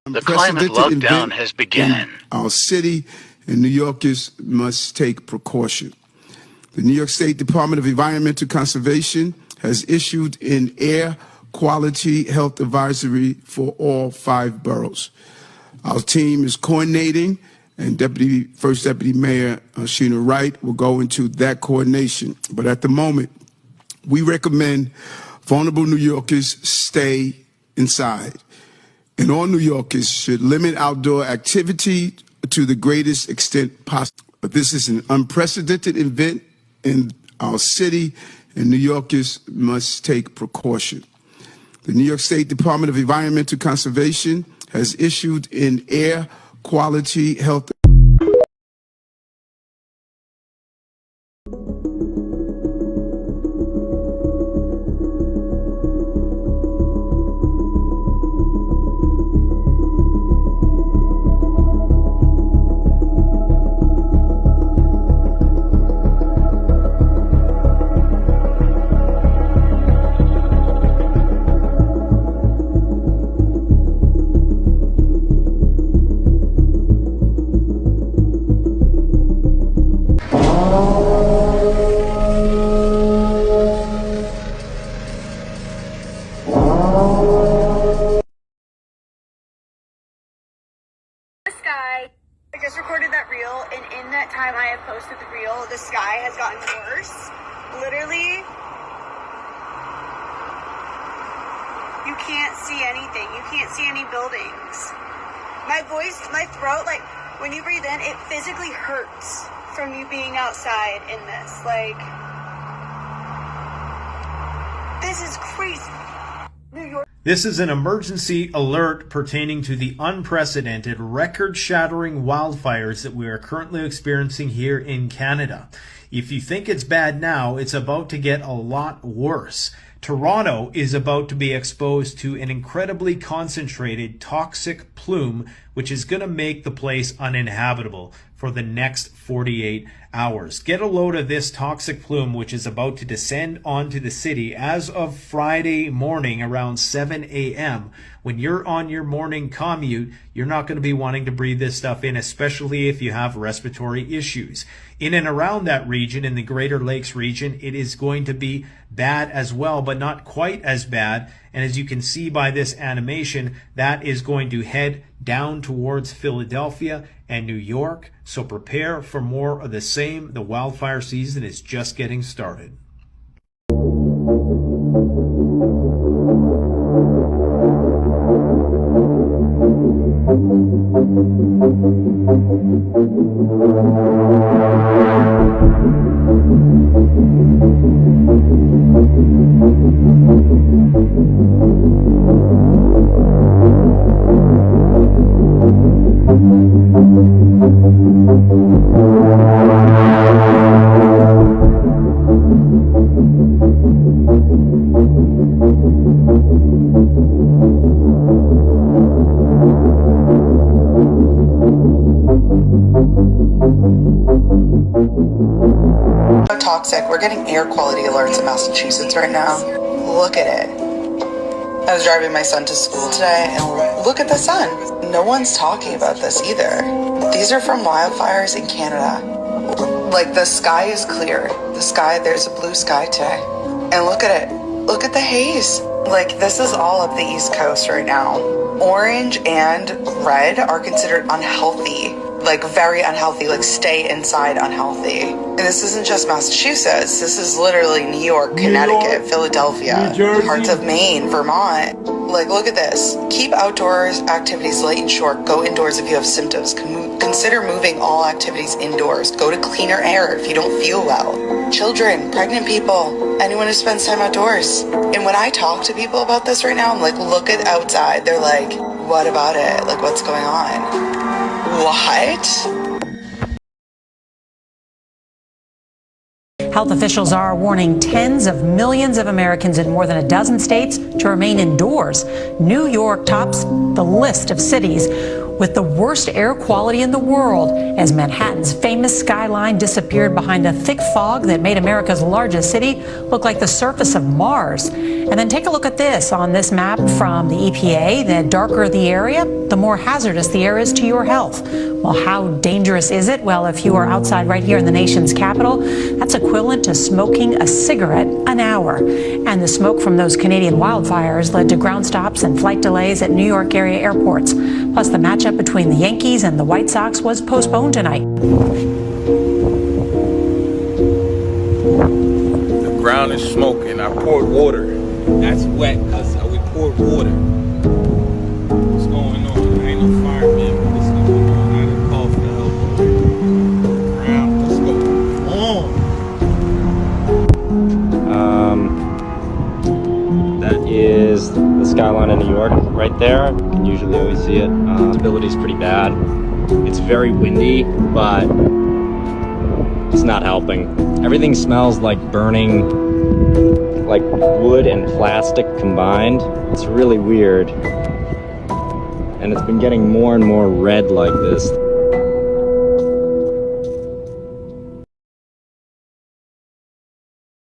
The climate lockdown has begun. Our city and New Yorkers must take precaution. The New York State Department of Environmental Conservation has issued an air quality health advisory for all 5 boroughs. Our team is coordinating, and First Deputy Mayor Sheena Wright will go into that coordination. But at the moment, we recommend vulnerable New Yorkers stay inside. And all New Yorkers should limit outdoor activity to the greatest extent possible. But this is an unprecedented event in our city, and New Yorkers must take precaution. The New York State Department of Environmental Conservation has issued an air quality health. I just recorded that reel, and in that time I have posted the reel, the sky has gotten worse. Literally, you can't see anything. You can't see any buildings. My voice, my throat, like, when you breathe in, it physically hurts from you being outside in this. Like, this is crazy. New York. This is an emergency alert pertaining to the unprecedented, record-shattering wildfires that we are currently experiencing here in Canada. If you think it's bad now, it's about to get a lot worse. Toronto is about to be exposed to an incredibly concentrated toxic plume, which is going to make the place uninhabitable for the next 48 hours. Get a load of this toxic plume, which is about to descend onto the city as of Friday morning around 7 a.m. When you're on your morning commute, you're not going to be wanting to breathe this stuff in, especially if you have respiratory issues. In and around that region, in the Greater Lakes region, it is going to be bad as well, but not quite as bad. And as you can see by this animation, that is going to head down towards Philadelphia and New York. So prepare for more of the same. The wildfire season is just getting started. Toxic. We're getting air quality alerts in Massachusetts right now. Look at it. I was driving my son to school today, and look at the sun. No one's talking about this either. These are from wildfires in Canada. Like, the sky is clear. The sky, there's a blue sky today. And look at it. Look at the haze. Like, this is all up the East Coast right now. Orange and red are considered unhealthy. Like, very unhealthy, like stay inside unhealthy. And this isn't just Massachusetts, this is literally New York, Connecticut, Philadelphia, parts of Maine, Vermont. Like, look at this. Keep outdoors activities light and short. Go indoors if you have symptoms. Consider moving all activities indoors. Go to cleaner air if you don't feel well. Children, pregnant people, anyone who spends time outdoors. And when I talk to people about this right now, I'm like, look at outside. They're like, what about it? Like, what's going on? What? Health officials are warning tens of millions of Americans in more than a dozen states to remain indoors. New York tops the list of cities with the worst air quality in the world as Manhattan's famous skyline disappeared behind a thick fog that made America's largest city look like the surface of Mars. And then take a look at this on this map from the EPA. The darker the area, the the more hazardous the air is to your health. Well, how dangerous is it? Well, if you are outside right here in the nation's capital, that's equivalent to smoking a cigarette an hour. And the smoke from those Canadian wildfires led to ground stops and flight delays at New York area airports. Plus, the matchup between the Yankees and the White Sox was postponed tonight. The ground is smoking. I poured water. That's wet because we poured water. What's going on? There ain't no fireman, but what's going on? I didn't call for help. Ground, what's going on? That is the skyline of New York right there. You can usually always see it. Visibility is pretty bad. It's very windy, but it's not helping. Everything smells like burning, like wood and plastic combined. It's really weird. And it's been getting more and more red like this.